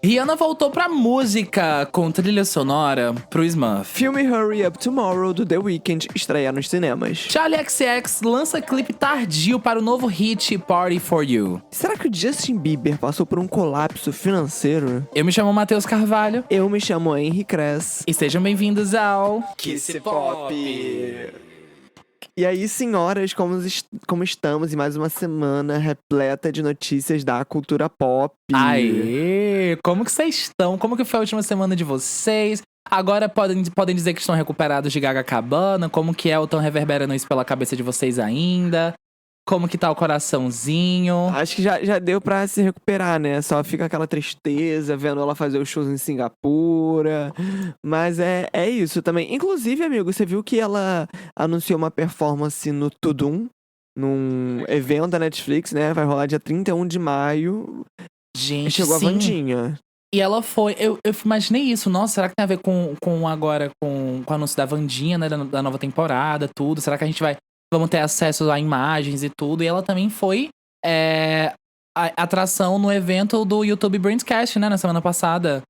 Rihanna voltou pra música com trilha sonora pro Smurf. Filme Hurry Up Tomorrow do The Weeknd estreia nos cinemas. Charli XCX lança clipe tardio para o novo hit Party For You. Será que o Justin Bieber passou por um colapso financeiro? Eu me chamo Matheus Carvalho. Eu me chamo Henry Kress. E sejam bem-vindos ao Kiss Pop! E aí, senhoras, como estamos em mais uma semana repleta de notícias da cultura pop? Aê! Como que vocês estão? Como que foi a última semana de vocês? Agora podem dizer que estão recuperados de Gaga Cabana? Como que é? Ou estão reverberando isso pela cabeça de vocês ainda? Como que tá o coraçãozinho? Acho que já deu pra se recuperar, né? Só fica aquela tristeza vendo ela fazer os shows em Singapura. Mas é isso também. Inclusive, amigo, você viu que ela anunciou uma performance no Tudum, num evento da Netflix, né? Vai rolar dia 31 de maio. Gente, Chegou sim. a Wandinha. E ela foi. Eu imaginei isso. Nossa, será que tem a ver com agora, com o anúncio da Wandinha, né? Da nova temporada, tudo? Será que a gente vamos ter acesso a imagens e tudo? E ela também foi a atração no evento do YouTube Brainscast, né? Na semana passada.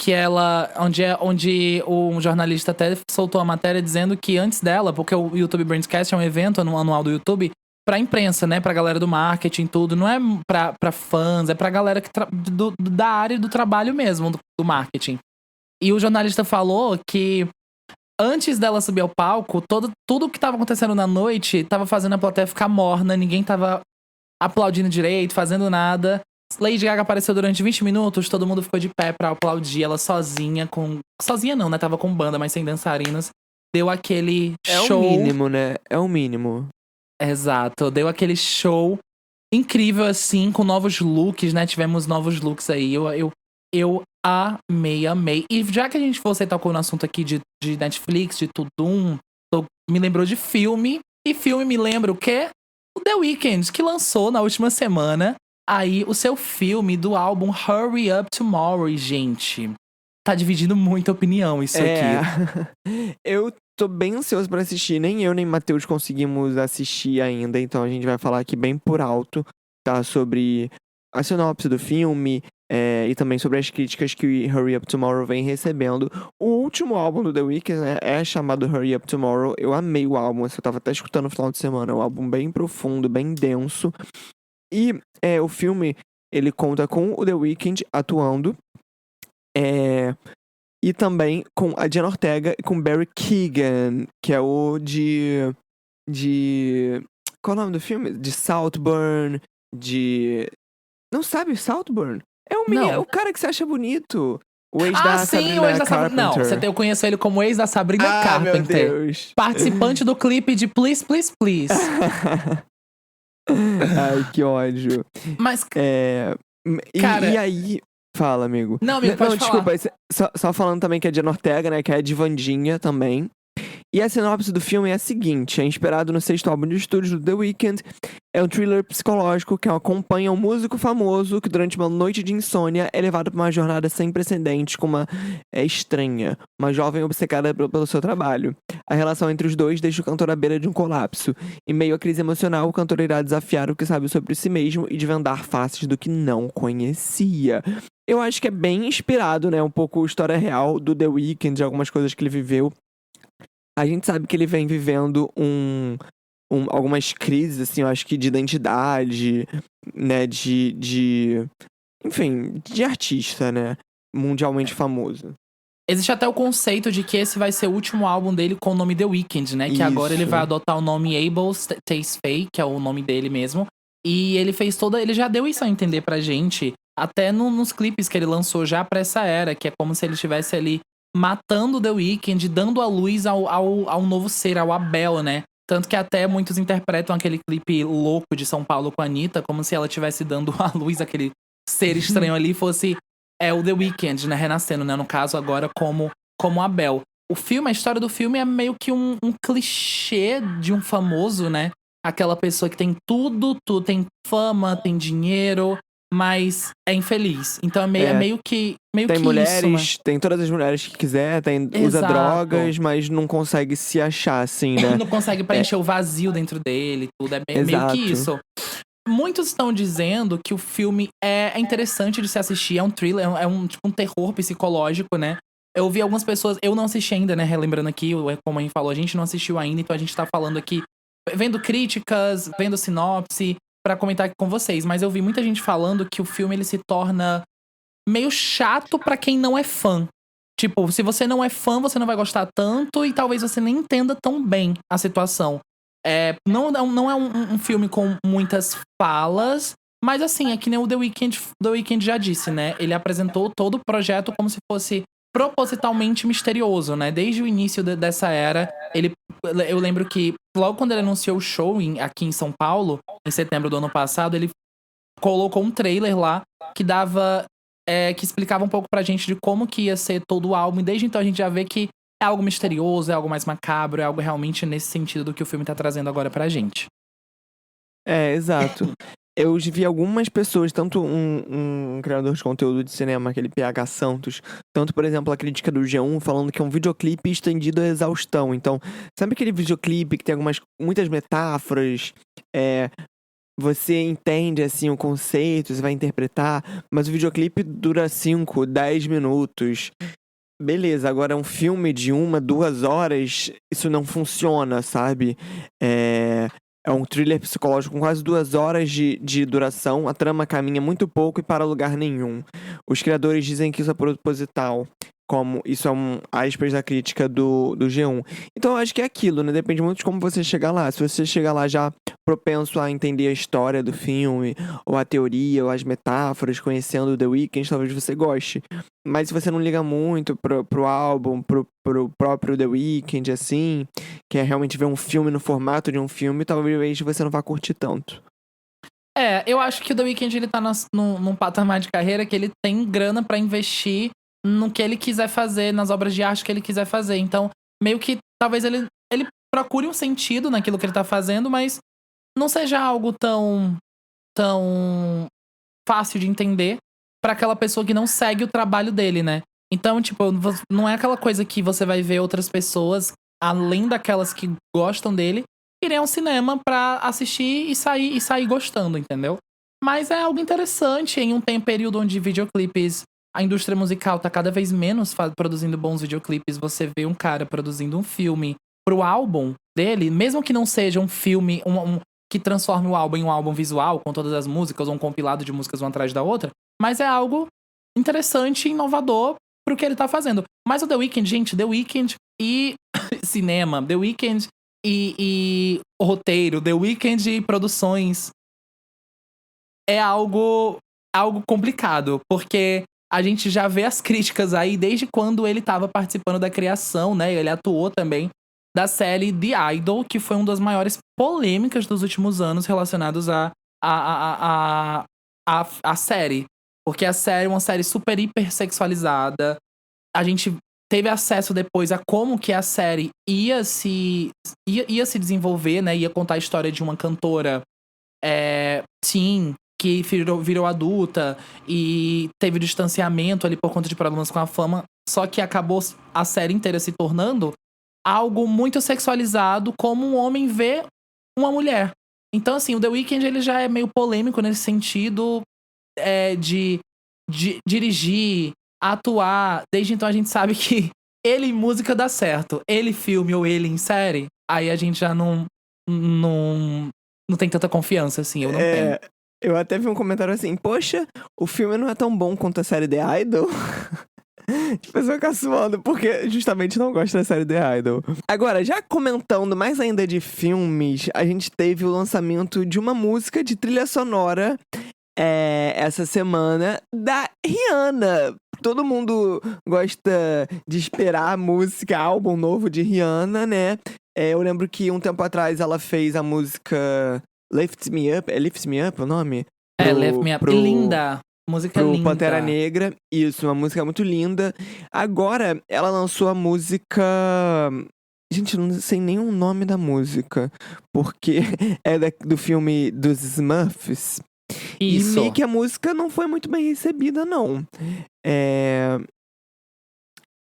Que ela. Onde o jornalista até soltou a matéria dizendo que antes dela, porque o YouTube Brainscast é um evento anual do YouTube pra imprensa, né? Pra galera do marketing, tudo. Não é pra fãs, é pra galera da área do trabalho mesmo, do marketing. E o jornalista falou que antes dela subir ao palco, tudo que tava acontecendo na noite tava fazendo a plateia ficar morna, ninguém tava aplaudindo direito, fazendo nada. Lady Gaga apareceu durante 20 minutos, todo mundo ficou de pé pra aplaudir ela sozinha, sozinha não, né? Tava com banda, mas sem dançarinas. Deu aquele show. É o mínimo, né? É o mínimo. Exato, deu aquele show incrível, assim, com novos looks, né? Tivemos novos looks aí. Eu amei. E já que você tocou no assunto aqui de Netflix, de Tudum, me lembrou de filme. E filme me lembra o quê? O The Weeknd, que lançou na última semana aí o seu filme do álbum Hurry Up Tomorrow. E, gente, tá dividindo muita opinião isso aqui. Eu tô bem ansioso pra assistir. Nem eu, nem Matheus conseguimos assistir ainda. Então a gente vai falar aqui bem por alto, tá? Sobre a sinopse do filme e também sobre as críticas que o Hurry Up Tomorrow vem recebendo. O último álbum do The Weeknd, né, é chamado Hurry Up Tomorrow. Eu amei o álbum, eu tava até escutando no final de semana. É um álbum bem profundo, bem denso. E o filme, ele conta com o The Weeknd atuando. E também com a Jenna Ortega e com Barry Keoghan, que é o de... Qual é o nome do filme? De Saltburn, Não sabe Saltburn? É o menino, é o cara que você acha bonito. O ex da Sabrina o ex da Carpenter. Não, eu conheço ele como ex da Sabrina Carpenter. Meu Deus. Participante do clipe de Please, Please, Please. Ai, que ódio. Mas, cara... E aí... Fala, amigo. Não, amigo, pode falar. Desculpa, só falando também que é de Jenna Ortega, né, que é de Wandinha também. E a sinopse do filme é a seguinte: é inspirado no sexto álbum de estúdio do The Weeknd. É um thriller psicológico que acompanha um músico famoso que durante uma noite de insônia é levado pra uma jornada sem precedentes com uma estranha, uma jovem obcecada pelo seu trabalho. A relação entre os dois deixa o cantor à beira de um colapso. Em meio à crise emocional, o cantor irá desafiar o que sabe sobre si mesmo e desvendar faces do que não conhecia. Eu acho que é bem inspirado, né? Um pouco a história real do The Weeknd, de algumas coisas que ele viveu. A gente sabe que ele vem vivendo algumas crises, assim, eu acho que de identidade, né? Enfim, de artista, né? Mundialmente famoso. Existe até o conceito de que esse vai ser o último álbum dele com o nome The Weeknd, né? Que agora ele vai adotar o nome Abel Tesfaye, que é o nome dele mesmo. E ele ele já deu isso a entender pra gente, até nos clipes que ele lançou já pra essa era, que é como se ele estivesse ali matando The Weeknd, dando a luz ao novo ser, ao Abel, né? Tanto que até muitos interpretam aquele clipe louco de São Paulo com a Anitta como se ela estivesse dando a luz àquele ser estranho ali, fosse o The Weeknd, né? Renascendo, né? No caso, agora como Abel. A história do filme é meio que um clichê de um famoso, né? Aquela pessoa que tem tudo, tem fama, tem dinheiro, mas é infeliz. Então é meio que tem que mulheres, isso, né? Tem todas as mulheres que quiser, usa Exato. drogas, mas não consegue se achar, assim, né? Não consegue preencher o vazio dentro dele, tudo. É meio que isso. muitos estão dizendo que o filme é interessante de se assistir, é um thriller, tipo um terror psicológico, né? Eu vi algumas pessoas, eu não assisti ainda, né? Relembrando aqui, como a gente falou, a gente não assistiu ainda, então a gente tá falando aqui, vendo críticas, vendo sinopse, pra comentar aqui com vocês. Mas eu vi muita gente falando que o filme ele se torna meio chato pra quem não é fã. Tipo, se você não é fã, você não vai gostar tanto e talvez você nem entenda tão bem a situação. Não é um filme com muitas falas, mas assim, é que nem o The Weeknd já disse, né? Ele apresentou todo o projeto como se fosse propositalmente misterioso, né? Desde o início dessa era, eu lembro que logo quando ele anunciou o show aqui em São Paulo, em setembro do ano passado, ele colocou um trailer lá que que explicava um pouco pra gente de como que ia ser todo o álbum. E desde então a gente já vê que é algo misterioso, é algo mais macabro, é algo realmente nesse sentido do que o filme tá trazendo agora pra gente. Exato. Eu vi algumas pessoas, tanto um criador de conteúdo de cinema, aquele PH Santos, tanto, por exemplo, a crítica do G1, falando que é um videoclipe estendido à exaustão. Então, sabe aquele videoclipe que tem muitas metáforas, você entende, assim, o conceito, você vai interpretar, mas o videoclipe dura 5, 10 minutos. Beleza, agora um filme de 1, 2 horas, isso não funciona, sabe? É um thriller psicológico com quase 2 horas de duração, a trama caminha muito pouco e para lugar nenhum. Os criadores dizem que isso é proposital, como isso é aspas da crítica do G1. Então eu acho que é aquilo, né? Depende muito de como você chegar lá. Se você chegar lá já propenso a entender a história do filme, ou a teoria, ou as metáforas, conhecendo o The Weeknd, talvez você goste. Mas se você não liga muito pro álbum, pro próprio The Weeknd, assim, quer realmente ver um filme no formato de um filme, talvez você não vá curtir tanto. Eu acho que o The Weeknd ele tá num patamar de carreira que ele tem grana pra investir no que ele quiser fazer, nas obras de arte que ele quiser fazer. Então, meio que talvez ele procure um sentido naquilo que ele tá fazendo, mas não seja algo tão fácil de entender pra aquela pessoa que não segue o trabalho dele, né? Então, tipo, não é aquela coisa que você vai ver outras pessoas, além daquelas que gostam dele, irem ao cinema pra assistir e sair gostando, entendeu? Mas é algo interessante em um período onde videoclipes, a indústria musical tá cada vez menos produzindo bons videoclipes. Você vê um cara produzindo um filme pro álbum dele, mesmo que não seja um filme que transforme o álbum em um álbum visual, com todas as músicas, ou um compilado de músicas uma atrás da outra, mas é algo interessante e inovador pro que ele tá fazendo. Mas o The Weeknd, gente, The Weeknd e cinema, The Weeknd e roteiro, The Weeknd e produções é algo complicado, porque a gente já vê as críticas aí desde quando ele tava participando da criação, né? Ele atuou também da série The Idol, que foi uma das maiores polêmicas dos últimos anos relacionados à série. Porque a série é uma série super hiper sexualizada. A gente teve acesso depois a como que a série ia se desenvolver, né? Ia contar a história de uma cantora teen que virou adulta e teve distanciamento ali por conta de problemas com a fama. Só que acabou a série inteira se tornando algo muito sexualizado, como um homem vê uma mulher. Então, assim, o The Weeknd ele já é meio polêmico nesse sentido de dirigir, atuar. Desde então a gente sabe que ele em música dá certo. Ele filme ou ele em série, aí a gente já não tem tanta confiança, assim. Eu não tenho. Eu até vi um comentário assim, poxa, o filme não é tão bom quanto a série The Idol. De pessoa caçoando, porque justamente não gosta da série The Idol. Agora, já comentando mais ainda de filmes, a gente teve o lançamento de uma música de trilha sonora essa semana da Rihanna. Todo mundo gosta de esperar a música, álbum novo de Rihanna, né? Eu lembro que um tempo atrás ela fez a música Lift Me Up. É Lift Me Up o nome? Lift Me Up. Linda! Música pro linda. Pantera Negra. Isso, uma música muito linda. Agora, ela lançou a música... Gente, eu não sei nem o nome da música. Porque é do filme dos Smurfs. Isso. E meio que a música não foi muito bem recebida, não.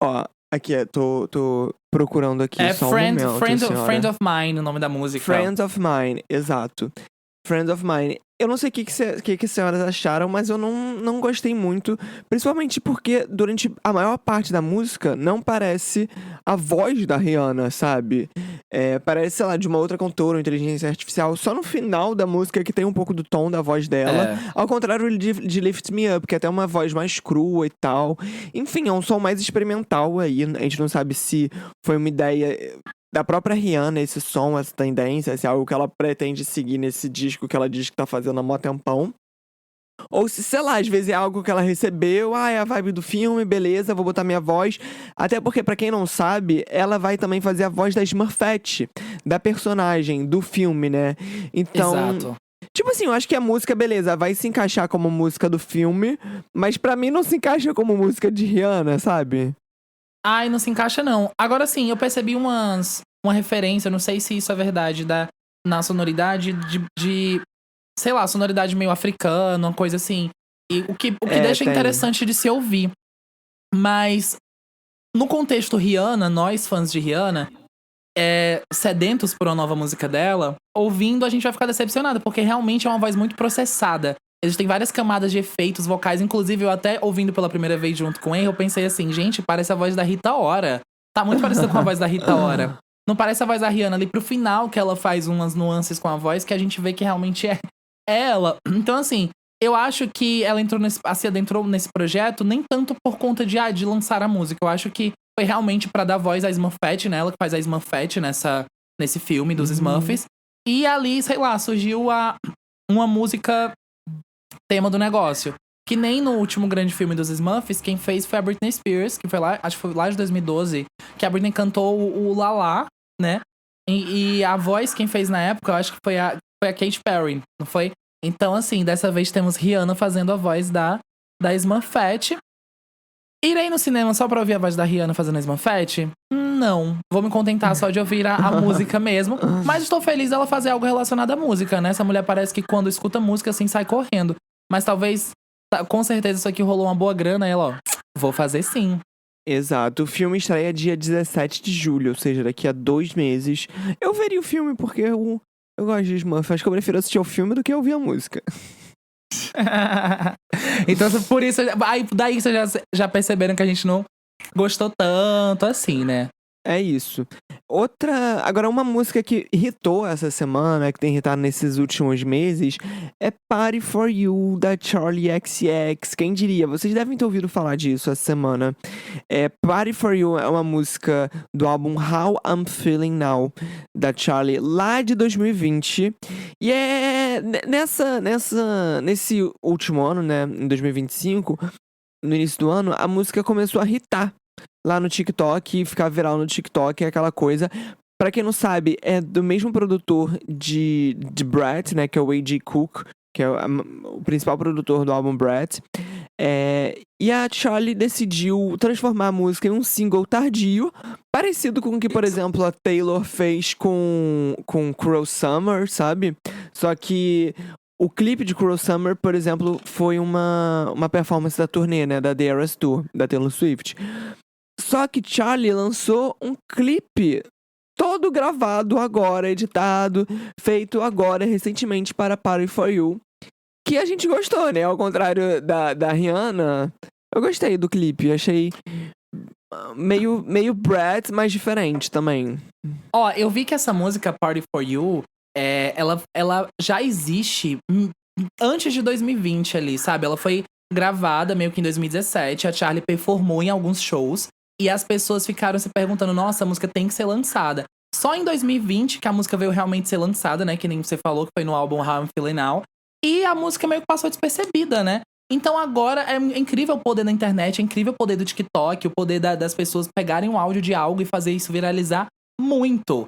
Ó, aqui, tô procurando aqui só um momento, Friend of Mine, o nome da música. Friends of Mine, exato. Friends of Mine. Eu não sei o que as senhoras acharam, mas eu não gostei muito. Principalmente porque durante a maior parte da música não parece a voz da Rihanna, sabe? Parece, sei lá, de uma outra cantora, uma inteligência artificial. Só no final da música que tem um pouco do tom da voz dela. Ao contrário de Lift Me Up, que é até uma voz mais crua e tal. Enfim, é um som mais experimental aí. A gente não sabe se foi uma ideia da própria Rihanna, esse som, essa tendência, se é algo que ela pretende seguir nesse disco que ela diz que tá fazendo há mó tempão. Ou se, sei lá, às vezes é algo que ela recebeu, é a vibe do filme, beleza, vou botar minha voz. Até porque, pra quem não sabe, ela vai também fazer a voz da Smurfette, da personagem, do filme, né? Então, Exato. tipo assim, eu acho que a música, beleza, vai se encaixar como música do filme, mas pra mim não se encaixa como música de Rihanna, sabe? Ai, não se encaixa, não. Agora sim, eu percebi uma referência, não sei se isso é verdade, na sonoridade sei lá, sonoridade meio africana, uma coisa assim. E o que deixa Tem. interessante de se ouvir. Mas, no contexto Rihanna, nós fãs de Rihanna, sedentos por uma nova música dela, ouvindo a gente vai ficar decepcionado, porque realmente é uma voz muito processada. Existem várias camadas de efeitos vocais, inclusive eu até ouvindo pela primeira vez junto com ele, eu pensei assim, gente, parece a voz da Rita Ora. Tá muito parecida com a voz da Rita Ora. Não parece a voz da Rihanna ali pro final, que ela faz umas nuances com a voz, que a gente vê que realmente é ela. Então assim, eu acho que ela se adentrou nesse projeto nem tanto por conta de lançar a música. Eu acho que foi realmente pra dar voz à Smurfette, né? Ela que faz a Smurfette nesse filme dos Smurfs. E ali, sei lá, surgiu uma música tema do negócio. Que nem no último grande filme dos Smurfs, quem fez foi a Britney Spears, que foi lá, acho que foi lá de 2012, que a Britney cantou o La La, né? E a voz quem fez na época, eu acho que foi a Katy Perry, não foi? Então, assim, dessa vez temos Rihanna fazendo a voz da Smurfette. Irei no cinema só pra ouvir a voz da Rihanna fazendo a Smurfette? Não. Vou me contentar só de ouvir a música mesmo. Mas estou feliz dela fazer algo relacionado à música, né? Essa mulher parece que quando escuta música, assim, sai correndo. Mas talvez, com certeza, isso aqui rolou uma boa grana. Ela, ó, vou fazer sim. Exato. O filme estreia dia 17 de julho, ou seja, daqui a 2 meses. Eu veria o filme porque eu gosto de Smurf. Acho que eu prefiro assistir o filme do que ouvir a música. Então, por isso, daí vocês já perceberam que a gente não gostou tanto assim, né? É isso. Agora uma música que irritou essa semana, que tem irritado nesses últimos meses, é Party For You, da Charli XCX. Quem diria? Vocês devem ter ouvido falar disso essa semana. Party For You é uma música do álbum How I'm Feeling Now, da Charli, lá de 2020. E nesse último ano, né, em 2025, no início do ano, a música começou a hitar lá no TikTok, ficar viral no TikTok, é aquela coisa. Pra quem não sabe, é do mesmo produtor de Brat, né, que é o A.J. Cook, que é o principal produtor do álbum Brat. E a Charli decidiu transformar a música em um single tardio, parecido com o que, por exemplo, a Taylor fez com Cruel Summer, sabe? Só que o clipe de Cruel Summer, por exemplo, foi uma performance da turnê, né, da The Eras Tour, da Taylor Swift. Só que Charli lançou um clipe todo gravado agora, editado, feito agora, recentemente, para Party For You, que a gente gostou, né? Ao contrário da Rihanna, eu gostei do clipe, achei meio Brat, mas diferente também. Ó, eu vi que essa música Party For You, ela já existe antes de 2020 ali, sabe? Ela foi gravada meio que em 2017, a Charli performou em alguns shows, e as pessoas ficaram se perguntando, nossa, a música tem que ser lançada. Só em 2020 que a música veio realmente ser lançada, né? Que nem você falou, que foi no álbum How I'm Feeling Now. E a música meio que passou despercebida, né? Então agora é incrível o poder da internet, é incrível o poder do TikTok, o poder das pessoas pegarem um áudio de algo e fazer isso viralizar muito.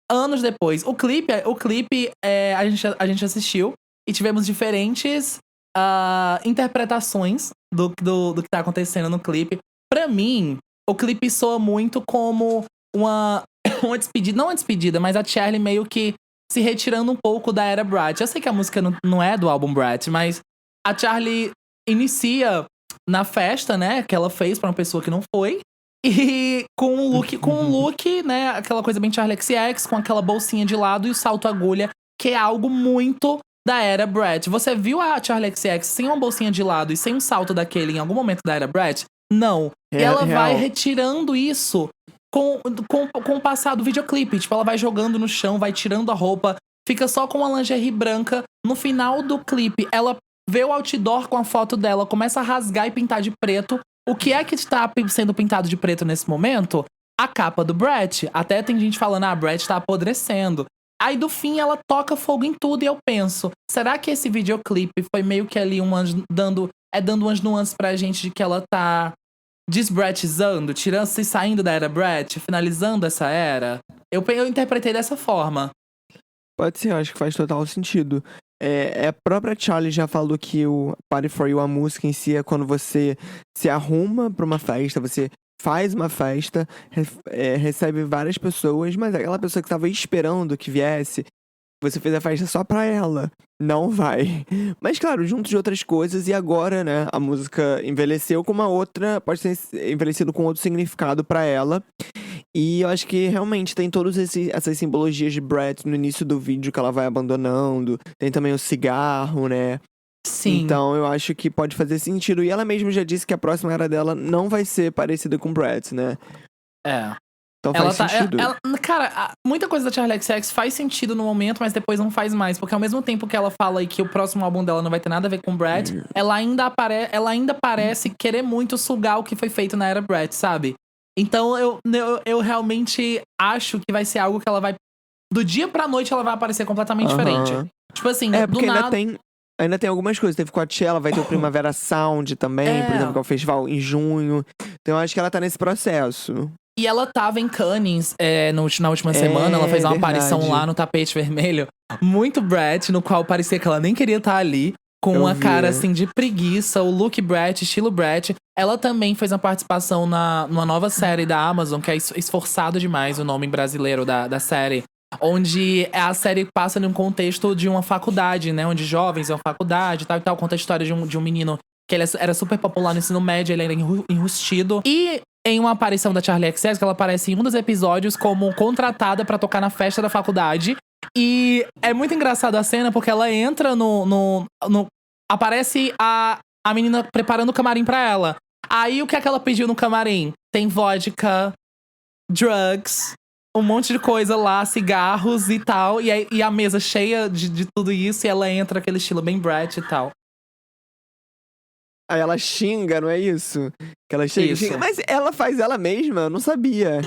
Anos depois. O clipe a gente assistiu e tivemos diferentes interpretações do que tá acontecendo no clipe. Pra mim, o clipe soa muito como uma despedida, não uma despedida, mas a Charli meio que se retirando um pouco da era Brat. Eu sei que a música não é do álbum Brat, mas a Charli inicia na festa, né, que ela fez pra uma pessoa que não foi. E com um look, né, aquela coisa bem Charli XCX, com aquela bolsinha de lado e o salto agulha, que é algo muito da era Bratz. Você viu a Charli XCX sem uma bolsinha de lado e sem um salto daquele em algum momento da era Bratz? Não. E ela vai retirando isso com o passar do videoclipe. Tipo, ela vai jogando no chão, vai tirando a roupa, fica só com uma lingerie branca. No final do clipe, ela vê o outdoor com a foto dela, começa a rasgar e pintar de preto. O que é que está sendo pintado de preto nesse momento? A capa do Bratz. Até tem gente falando, a Bratz tá apodrecendo. Aí, do fim, ela toca fogo em tudo e eu penso, será que esse videoclipe foi meio que ali dando umas nuances pra gente de que ela tá desbratizando, tirando-se e saindo da era Bratz, finalizando essa era? Eu interpretei dessa forma. Pode ser, eu acho que faz total sentido. A própria Charli já falou que o Party For You, a música em si, é quando você se arruma pra uma festa, você faz uma festa, recebe várias pessoas, mas aquela pessoa que tava esperando que viesse, você fez a festa só pra ela. Não vai. Mas claro, junto de outras coisas, e agora, né, a música envelheceu com uma outra, pode ter envelhecido com outro significado pra ela. E eu acho que realmente tem todas essas simbologias de Bratz no início do vídeo que ela vai abandonando. Tem também o cigarro, né? Sim. Então eu acho que pode fazer sentido. E ela mesma já disse que a próxima era dela não vai ser parecida com Bratz, né? Então faz sentido. Cara, muita coisa da Charli XCX faz sentido no momento, mas depois não faz mais. Porque ao mesmo tempo que ela fala aí que o próximo álbum dela não vai ter nada a ver com Bratz, ela ainda parece querer muito sugar o que foi feito na era Bratz, sabe? Então eu realmente acho que vai ser algo que ela vai... Do dia pra noite ela vai aparecer completamente diferente. Tipo assim, porque ainda tem algumas coisas. Teve Coachella, vai ter o Primavera Sound também, por exemplo, que é o festival em junho. Então eu acho que ela tá nesse processo. E ela tava em Cannes na última semana, ela fez uma aparição lá no tapete vermelho. Muito Bratz, no qual parecia que ela nem queria estar ali. Com uma cara, assim, de preguiça, o look Bratz, estilo Bratz. Ela também fez uma participação numa nova série da Amazon, que é Esforçado Demais, o nome brasileiro da série. Onde a série passa num contexto de uma faculdade, né? Onde jovens vão à faculdade e tal e tal. Conta a história de um menino que ele era super popular no ensino médio, ele era enrustido. E em uma aparição da Charli XCX, que ela aparece em um dos episódios como contratada pra tocar na festa da faculdade. E é muito engraçado a cena, porque ela entra aparece a menina preparando o camarim pra ela. Aí o que é que ela pediu no camarim? Tem vodka, drugs, um monte de coisa lá, cigarros e tal. E a mesa cheia de tudo isso, e ela entra aquele estilo bem Bratz e tal. Aí ela xinga, não é isso? Que ela xinga. Mas ela faz ela mesma? Eu não sabia.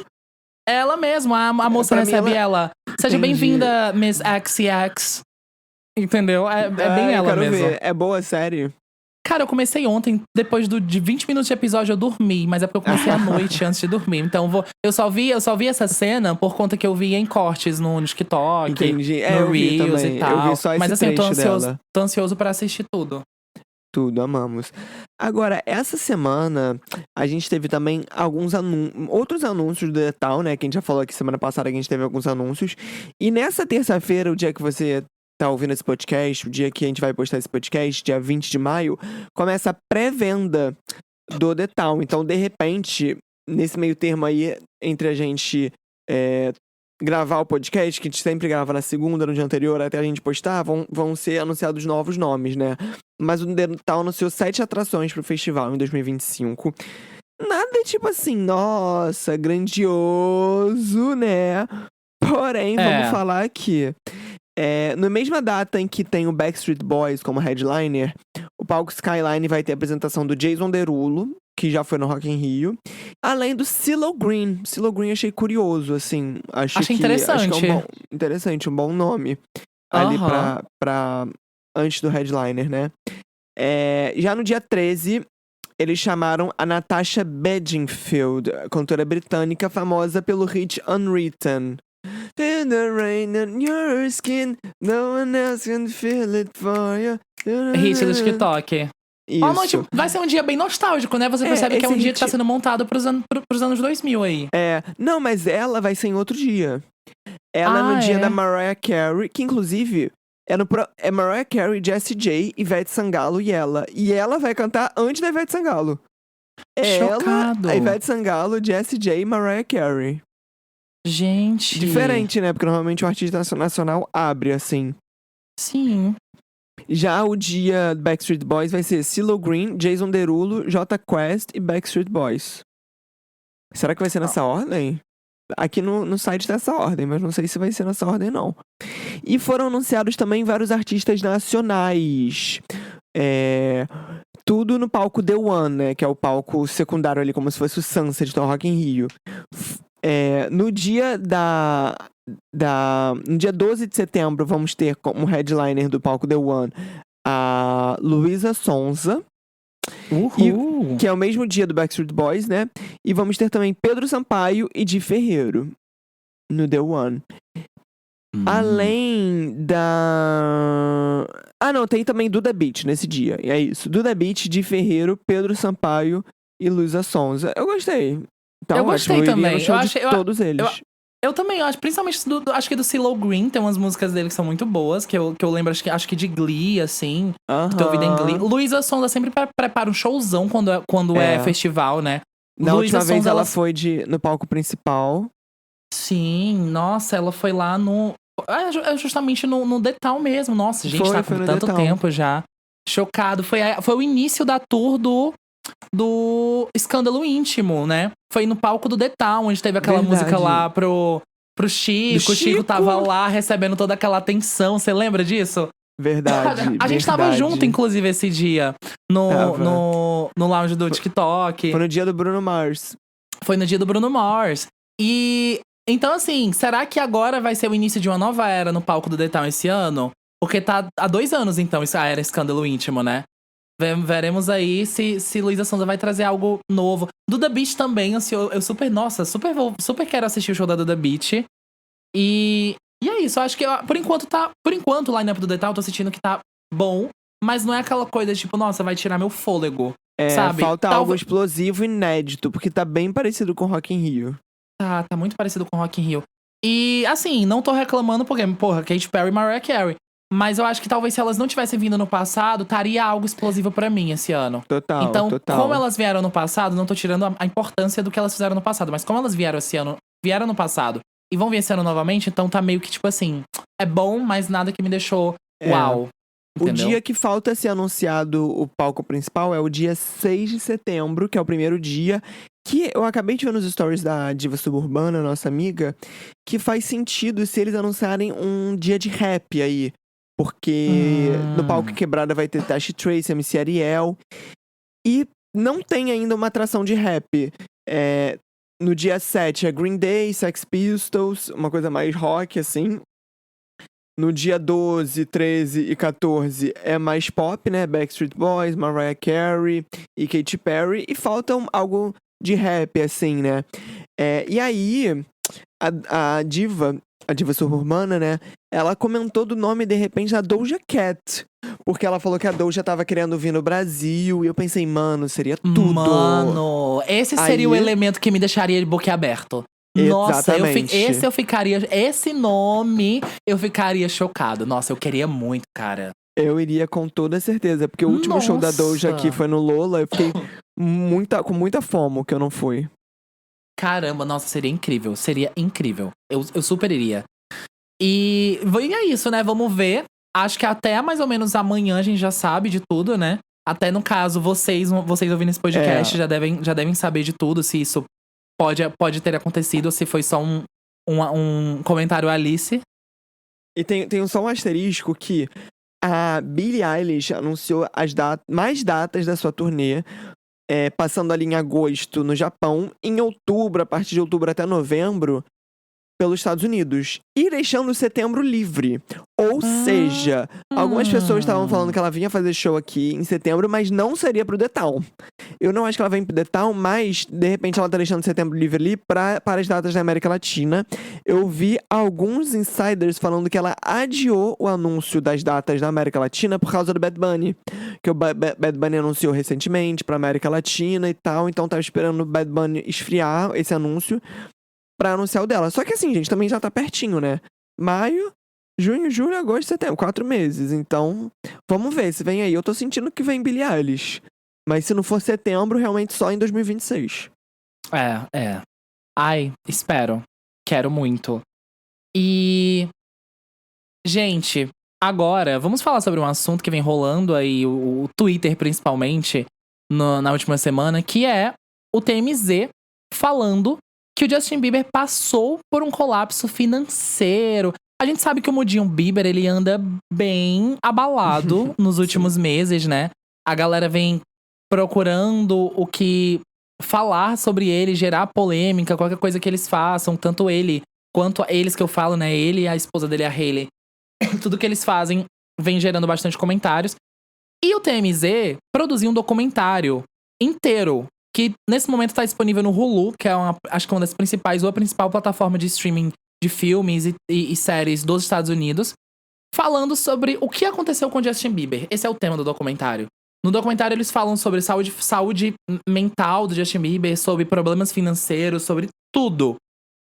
Ela mesma, a moça recebe ela. Seja bem-vinda, Miss XCX. Entendeu? É bem ela mesma. Ver. É boa a série? Cara, eu comecei ontem, depois de 20 minutos de episódio eu dormi. Mas é porque eu comecei à noite antes de dormir. Então eu só vi essa cena por conta que eu vi em cortes no TikTok. Entendi. No Reels e tal. Eu vi só esse mas assim, eu tô ansioso pra assistir tudo. Tudo, amamos. Agora, essa semana, a gente teve também outros anúncios do The Town, né? Que a gente já falou aqui semana passada que a gente teve alguns anúncios. E nessa terça-feira, o dia que você tá ouvindo esse podcast, o dia que a gente vai postar esse podcast, dia 20 de maio, começa a pré-venda do The Town. Então, de repente, nesse meio termo aí, entre a gente gravar o podcast, que a gente sempre grava na segunda, no dia anterior, até a gente postar, vão ser anunciados novos nomes, né? Mas o The Town anunciou 7 atrações pro festival em 2025. Nada tipo assim, nossa, grandioso, né? Porém, vamos falar que na mesma data em que tem o Backstreet Boys como headliner, o palco Skyline vai ter a apresentação do Jason Derulo, que já foi no Rock in Rio, além do CeeLo Green. CeeLo Green achei curioso, assim. Achei interessante. Acho que é um bom nome ali pra antes do headliner, né? Já no dia 13, eles chamaram a Natasha Bedingfield, cantora britânica famosa pelo hit Unwritten. Feel the rain on your skin, no one else can feel it for you. Hit do TikTok. Isso. Vai ser um dia bem nostálgico, né? Você percebe que é um dia que tá sendo montado pros anos 2000 aí. Não, mas ela vai ser em outro dia. Ela no dia da Mariah Carey, que inclusive é Mariah Carey, Jessie J, Ivete Sangalo e ela. E ela vai cantar antes da Ivete Sangalo. Chocado. A Ivete Sangalo, Jessie J e Mariah Carey. Gente. Diferente, né? Porque normalmente o artista nacional abre, assim. Sim. Já o dia do Backstreet Boys vai ser CeeLo Green, Jason Derulo, Jota Quest e Backstreet Boys. Será que vai ser nessa ordem? Aqui no site tá essa ordem, mas não sei se vai ser nessa ordem, não. E foram anunciados também vários artistas nacionais. Tudo no palco The One, né? Que é o palco secundário ali, como se fosse o Sunset do Rock in Rio. No dia no dia 12 de setembro, vamos ter como headliner do palco The One a Luísa Sonza. Que é o mesmo dia do Backstreet Boys, né? E vamos ter também Pedro Sampaio e Di Ferreiro no The One. Além da... não, tem também Duda Beat nesse dia. E é isso. Duda Beat, Di Ferreiro, Pedro Sampaio e Luísa Sonza. Eu gostei. Então, eu gostei também. Todos eles. Eu também acho, principalmente acho que do CeeLo Green, tem umas músicas dele que são muito boas, que eu lembro, acho que de Glee, assim, que tô ouvindo em Glee. Luísa Sonza sempre prepara um showzão quando é festival, né? Na última vez ela foi no palco principal. Sim, nossa, ela foi lá justamente no The Town mesmo. Nossa, gente, tá com tanto tempo já. Chocado. Foi o início da tour do Escândalo Íntimo, né? Foi no palco do The Town, onde teve aquela música lá pro Chico. O Chico tava lá recebendo toda aquela atenção. Você lembra disso? Verdade. A gente tava junto, inclusive, esse dia. No lounge do TikTok. Foi no dia do Bruno Mars. Foi no dia do Bruno Mars. E... Então, assim, será que agora vai ser o início de uma nova era no palco do The Town esse ano? Porque tá há 2 anos, então, a era Escândalo Íntimo, né? Veremos aí se Luísa Sonza vai trazer algo novo. Duda Beat também, assim, eu super quero assistir o show da Duda Beat. E é isso, eu acho que por enquanto o line-up do The Town eu tô sentindo que tá bom, mas não é aquela coisa tipo, nossa, vai tirar meu fôlego, sabe? Falta algo explosivo e inédito, porque tá bem parecido com Rock in Rio. Tá muito parecido com Rock in Rio. E, assim, não tô reclamando porque, porra, Katy Perry e Mariah Carey. Mas eu acho que talvez se elas não tivessem vindo no passado, estaria algo explosivo pra mim esse ano. Total. Como elas vieram no passado, não tô tirando a importância do que elas fizeram no passado. Mas como elas vieram no passado e vão vir esse ano novamente, então tá meio que tipo assim, é bom, mas nada que me deixou uau. Entendeu? O dia que falta ser anunciado o palco principal é o dia 6 de setembro, que é o primeiro dia. Que eu acabei de ver nos stories da Diva Suburbana, nossa amiga, que faz sentido se eles anunciarem um dia de rap aí. Porque no palco Quebrada vai ter Tashi Trace, MC Ariel. E não tem ainda uma atração de rap. No dia 7 é Green Day, Sex Pistols, uma coisa mais rock, assim. No dia 12, 13 e 14 é mais pop, né? Backstreet Boys, Mariah Carey e Katy Perry. E falta algo de rap, assim, né? E aí, a diva suburbana, né? Ela comentou do nome, de repente, da Doja Cat. Porque ela falou que a Doja tava querendo vir no Brasil. E eu pensei, mano, seria tudo. Mano, esse seria o elemento que me deixaria de boquiaberto. Nossa, esse nome, eu ficaria chocado. Nossa, eu queria muito, cara. Eu iria com toda certeza, porque o último show da Doja aqui foi no Lola. Eu fiquei com muita fomo que eu não fui. Caramba, nossa, seria incrível. Seria incrível. Eu super iria. E é isso, né? Vamos ver. Acho que até mais ou menos amanhã a gente já sabe de tudo, né? Até no caso, vocês ouvindo esse podcast já devem saber de tudo. Se isso pode ter acontecido, ou se foi só um comentário Alice. E tem só um asterisco que a Billie Eilish anunciou mais datas da sua turnê. Passando ali em agosto no Japão, em outubro, a partir de outubro até novembro, pelos Estados Unidos. E deixando setembro livre. Ou seja, algumas pessoas estavam falando que ela vinha fazer show aqui em setembro, mas não seria pro The Town. Eu não acho que ela vem pro The Town, mas de repente ela tá deixando setembro livre ali para as datas da América Latina. Eu vi alguns insiders falando que ela adiou o anúncio das datas da América Latina por causa do Bad Bunny. Que o Bad Bunny anunciou recentemente pra América Latina e tal, então tava esperando o Bad Bunny esfriar esse anúncio pra anunciar o dela. Só que assim, gente, também já tá pertinho, né? Maio, junho, julho, agosto, setembro. 4 meses. Então, vamos ver se vem aí. Eu tô sentindo que vem Billie Eilish. Mas se não for setembro, realmente só em 2026. Ai, espero. Quero muito. E... Gente, Agora, vamos falar sobre um assunto que vem rolando aí, o Twitter principalmente, na última semana, que é o TMZ falando que o Justin Bieber passou por um colapso financeiro. A gente sabe que o mundinho Bieber, ele anda bem abalado nos últimos meses, né? A galera vem procurando o que falar sobre ele, gerar polêmica, qualquer coisa que eles façam, tanto ele quanto eles que eu falo, né? Ele e a esposa dele, a Hailey. Tudo que eles fazem vem gerando bastante comentários. E o TMZ produziu um documentário inteiro, que nesse momento está disponível no Hulu, que é acho que uma das principais, ou a principal plataforma de streaming de filmes e séries dos Estados Unidos, falando sobre o que aconteceu com Justin Bieber. Esse é o tema do documentário. No documentário eles falam sobre saúde mental do Justin Bieber, sobre problemas financeiros, sobre tudo.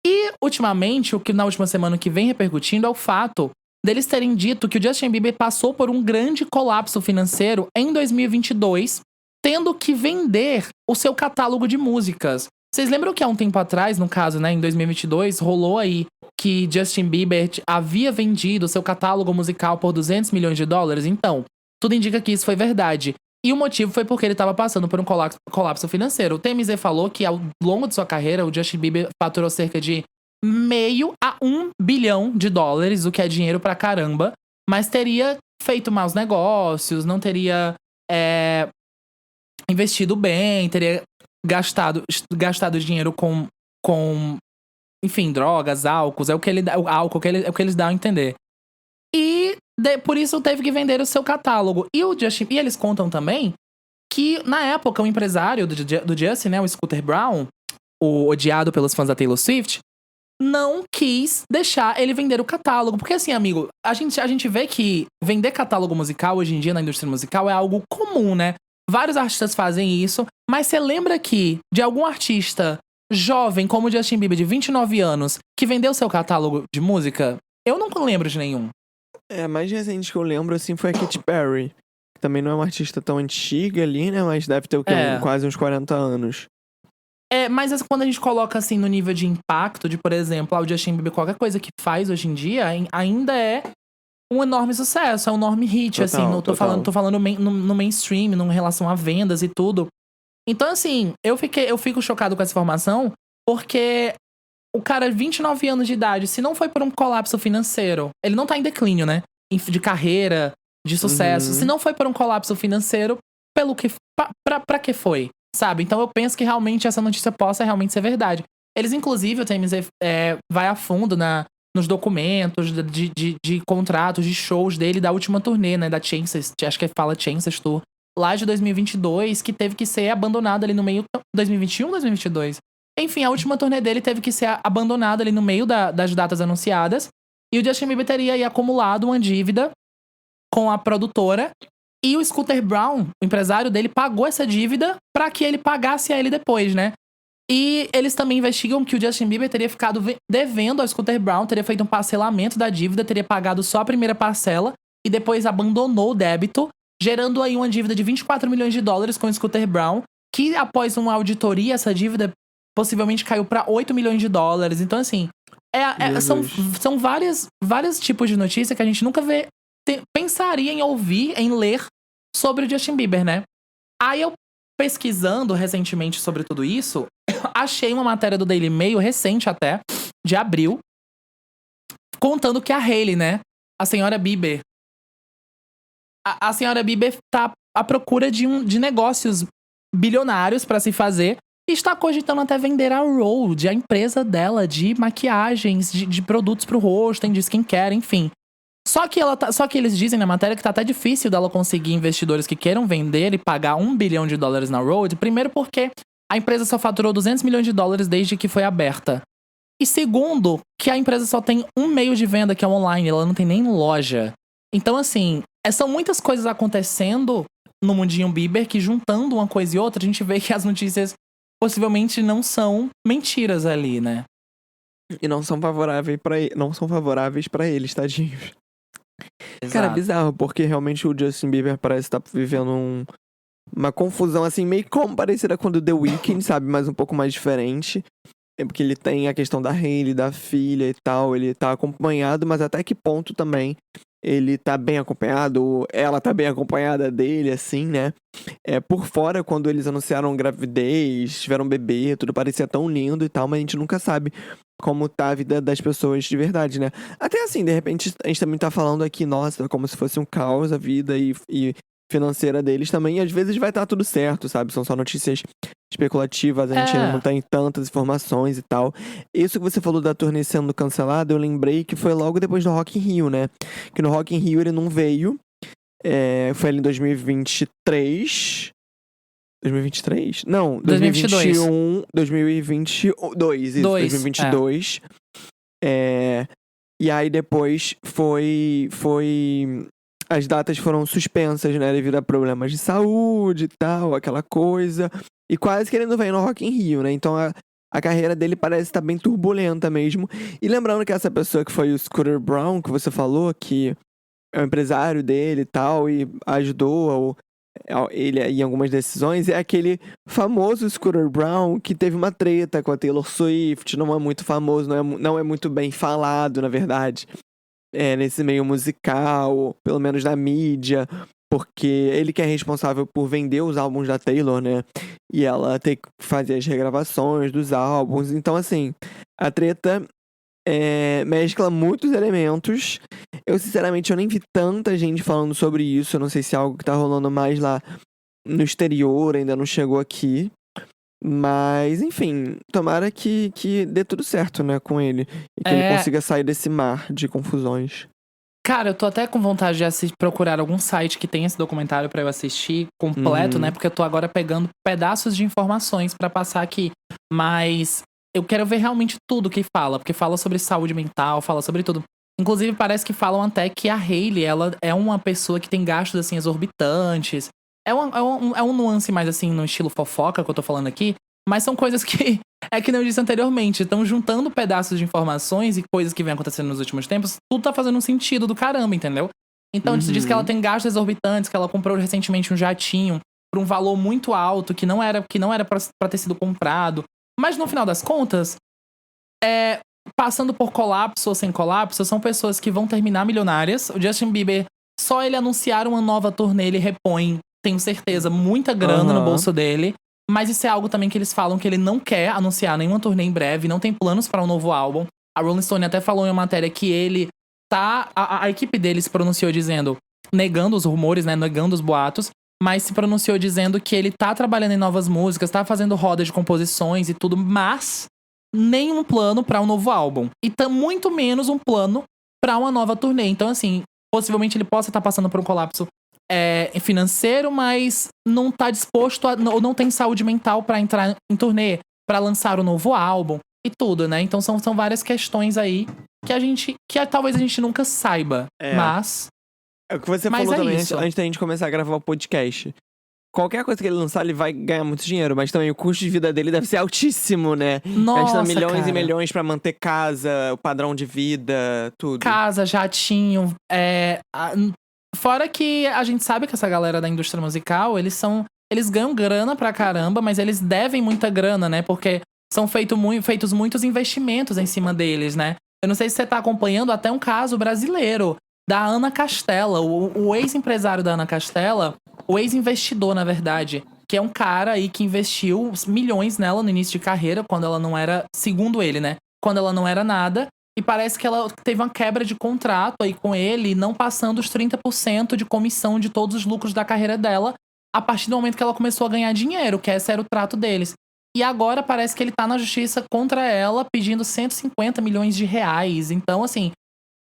E, ultimamente, o que na última semana que vem repercutindo é o fato deles terem dito que o Justin Bieber passou por um grande colapso financeiro em 2022, tendo que vender o seu catálogo de músicas. Vocês lembram que há um tempo atrás, no caso, né, em 2022, rolou aí que Justin Bieber havia vendido o seu catálogo musical por 200 milhões de dólares? Então, tudo indica que isso foi verdade. E o motivo foi porque ele estava passando por um colapso financeiro. O TMZ falou que ao longo de sua carreira, o Justin Bieber faturou cerca de meio a 1 bilhão de dólares, o que é dinheiro pra caramba, mas teria feito maus negócios, não teria investido bem, teria gastado dinheiro com enfim, drogas, álcool, é o que eles dão a entender. E por isso teve que vender o seu catálogo. E eles contam também que, na época, o empresário do Justin, né, o Scooter Braun, o odiado pelos fãs da Taylor Swift, não quis deixar ele vender o catálogo. Porque assim, amigo, a gente vê que vender catálogo musical hoje em dia na indústria musical é algo comum, né? Vários artistas fazem isso, mas você lembra que de algum artista jovem como o Justin Bieber, de 29 anos, que vendeu seu catálogo de música? Eu não lembro de nenhum. A mais recente que eu lembro, assim, foi a Katy Perry. Que também não é uma artista tão antiga ali, né? Mas deve ter o quê? Quase uns 40 anos. Mas quando a gente coloca, assim, no nível de impacto, de, por exemplo, o Justin Bieber, qualquer coisa que faz hoje em dia, ainda é um enorme sucesso, é um enorme hit, assim. Tô falando no mainstream, em relação a vendas e tudo. Então, assim, eu fico chocado com essa informação, porque o cara, 29 anos de idade, se não foi por um colapso financeiro, ele não tá em declínio, né? De carreira, de sucesso. Se não foi por um colapso financeiro, pra que foi? Sabe? Então eu penso que realmente essa notícia possa realmente ser verdade. Eles, inclusive, o TMZ vai a fundo nos documentos de contratos, de shows dele da última turnê, né? Da Chances, acho que fala Chances Tour, lá de 2022, que teve que ser abandonada ali no meio... 2021 ou 2022? Enfim, a última turnê dele teve que ser abandonada ali no meio das datas anunciadas. E o Justin Bieber teria aí acumulado uma dívida com a produtora. E o Scooter Braun, o empresário dele, pagou essa dívida pra que ele pagasse a ele depois, né? E eles também investigam que o Justin Bieber teria ficado devendo ao Scooter Braun, teria feito um parcelamento da dívida, teria pagado só a primeira parcela e depois abandonou o débito, gerando aí uma dívida de 24 milhões de dólares com o Scooter Braun, que após uma auditoria, essa dívida possivelmente caiu pra 8 milhões de dólares. Então, assim, são vários tipos de notícia que a gente nunca pensaria em ouvir, em ler sobre o Justin Bieber, né? Aí eu, pesquisando recentemente sobre tudo isso, achei uma matéria do Daily Mail, recente até, de abril, contando que a Hailey, né, a senhora Bieber, a senhora Bieber tá à procura de negócios bilionários pra se fazer e está cogitando até vender a Rhode, a empresa dela de maquiagens, de produtos pro rosto, de skincare, enfim. Só que eles dizem na matéria que tá até difícil dela conseguir investidores que queiram vender e pagar 1 bilhão de dólares na Rhode. Primeiro porque a empresa só faturou 200 milhões de dólares desde que foi aberta. E segundo, que a empresa só tem um meio de venda, que é online, ela não tem nem loja. Então, assim, são muitas coisas acontecendo no mundinho Bieber que, juntando uma coisa e outra, a gente vê que as notícias possivelmente não são mentiras ali, né? E não são favoráveis pra eles, tadinhos. Exato. Cara, é bizarro, porque realmente o Justin Bieber parece estar vivendo uma confusão, assim, meio como parecida com o do The Weeknd, sabe? Mas um pouco mais diferente. É porque ele tem a questão da Hailey, da filha e tal. Ele tá acompanhado, mas até que ponto também ele tá bem acompanhado, ou ela tá bem acompanhada dele, assim, né? Por fora, quando eles anunciaram gravidez, tiveram um bebê, tudo parecia tão lindo e tal, mas a gente nunca sabe como tá a vida das pessoas de verdade, né? Até assim, de repente, a gente também tá falando aqui, nossa, como se fosse um caos a vida e financeira deles também, e às vezes vai estar tudo certo, sabe? São só notícias especulativas, a gente ainda não tem tantas informações e tal. Isso que você falou da turnê sendo cancelada, eu lembrei que foi logo depois do Rock in Rio, né? Que no Rock in Rio ele não veio, foi ali em 2023. 2023? Não, 2022. 2022, isso, 2022. E aí depois as datas foram suspensas, né, devido a problemas de saúde e tal, aquela coisa. E quase que ele não veio no Rock in Rio, né? Então a carreira dele parece estar bem turbulenta mesmo. E lembrando que essa pessoa que foi o Scooter Braun, que você falou, que é o empresário dele e tal, e ajudou ele em algumas decisões, é aquele famoso Scooter Braun que teve uma treta com a Taylor Swift, não é muito famoso, não é muito bem falado, na verdade, nesse meio musical, pelo menos na mídia, porque ele que é responsável por vender os álbuns da Taylor, né? E ela tem que fazer as regravações dos álbuns. Então, assim, a treta mescla muitos elementos. Eu, sinceramente, eu nem vi tanta gente falando sobre isso. Eu não sei se é algo que tá rolando mais lá no exterior, ainda não chegou aqui. Mas, enfim, tomara que dê tudo certo, né, com ele. E que ele consiga sair desse mar de confusões. Cara, eu tô até com vontade de procurar algum site que tenha esse documentário pra eu assistir completo, né? Porque eu tô agora pegando pedaços de informações pra passar aqui. Mas eu quero ver realmente tudo que fala. Porque fala sobre saúde mental, fala sobre tudo. Inclusive, parece que falam até que a Hailey, ela é uma pessoa que tem gastos, assim, exorbitantes. É um nuance mais, assim, no estilo fofoca que eu tô falando aqui. Mas são coisas que, que nem eu disse anteriormente, estão juntando pedaços de informações e coisas que vem acontecendo nos últimos tempos, tudo tá fazendo um sentido do caramba, entendeu? Então, diz que ela tem gastos exorbitantes, que ela comprou recentemente um jatinho por um valor muito alto, que não era pra ter sido comprado. Mas no final das contas, passando por colapso ou sem colapso, são pessoas que vão terminar milionárias. O Justin Bieber, só ele anunciar uma nova turnê, ele repõe, tenho certeza, muita grana no bolso dele. Mas isso é algo também que eles falam que ele não quer anunciar nenhuma turnê em breve, não tem planos para um novo álbum. A Rolling Stone até falou em uma matéria que ele tá... A equipe dele se pronunciou dizendo, negando os rumores, né, negando os boatos, mas se pronunciou dizendo que ele tá trabalhando em novas músicas, tá fazendo roda de composições e tudo, mas nenhum plano para um novo álbum. E muito menos um plano para uma nova turnê. Então, assim, possivelmente ele possa estar passando por um colapso financeiro, mas não tá disposto ou não tem saúde mental pra entrar em turnê, pra lançar um novo álbum e tudo, né? Então são várias questões aí que talvez a gente nunca saiba, mas é o que você falou também antes da gente começar a gravar o podcast. Qualquer coisa que ele lançar, ele vai ganhar muito dinheiro, mas também o custo de vida dele deve ser altíssimo, né? Nossa, gasta milhões cara. e milhões pra manter casa, o padrão de vida, tudo. Casa, jatinho, fora que a gente sabe que essa galera da indústria musical, eles ganham grana pra caramba, mas eles devem muita grana, né? Porque são feitos muitos investimentos em cima deles, né? Eu não sei se você tá acompanhando até um caso brasileiro da Ana Castela, o ex-empresário da Ana Castela, o ex-investidor, na verdade, que é um cara aí que investiu milhões nela no início de carreira, quando ela não era, segundo ele, né? Quando ela não era nada. E parece que ela teve uma quebra de contrato aí com ele, não passando os 30% de comissão de todos os lucros da carreira dela, a partir do momento que ela começou a ganhar dinheiro, que esse era o trato deles. E agora parece que ele tá na justiça contra ela, pedindo 150 milhões de reais. Então, assim,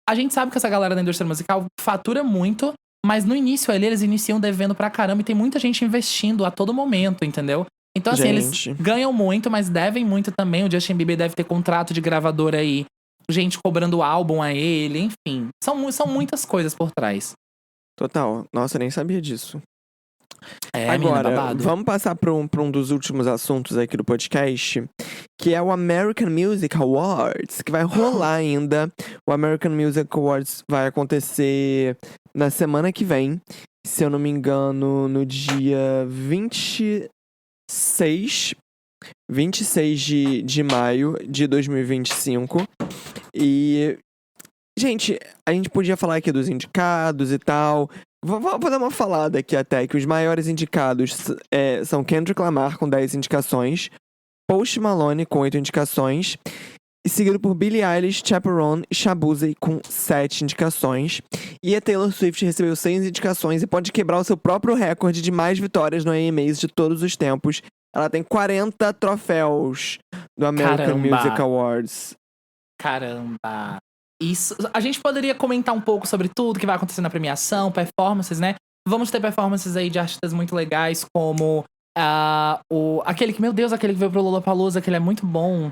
a gente sabe que essa galera da indústria musical fatura muito, mas no início ali eles iniciam devendo pra caramba e tem muita gente investindo a todo momento, entendeu? Então, assim, eles ganham muito, mas devem muito também. O Justin Bieber deve ter contrato de gravadora aí, gente cobrando álbum a ele, enfim. São muitas coisas por trás. Total. Nossa, eu nem sabia disso. Agora, vamos passar para um dos últimos assuntos aqui do podcast, que é o American Music Awards, que vai rolar ainda. O American Music Awards vai acontecer na semana que vem, se eu não me engano, no dia 26 26 de maio de 2025. E, gente, a gente podia falar aqui dos indicados e tal. Vou dar uma falada aqui até, que os maiores indicados são Kendrick Lamar com 10 indicações, Post Malone com 8 indicações, e seguido por Billie Eilish, Chaperone e Shabuzi com 7 indicações. E a Taylor Swift recebeu 6 indicações e pode quebrar o seu próprio recorde de mais vitórias no AMAs de todos os tempos. Ela tem 40 troféus do American Music Awards. Caramba! Isso, a gente poderia comentar um pouco sobre tudo que vai acontecer na premiação, performances, né? Vamos ter performances aí de artistas muito legais, como aquele que, meu Deus, aquele que veio pro Lollapalooza, que ele é muito bom.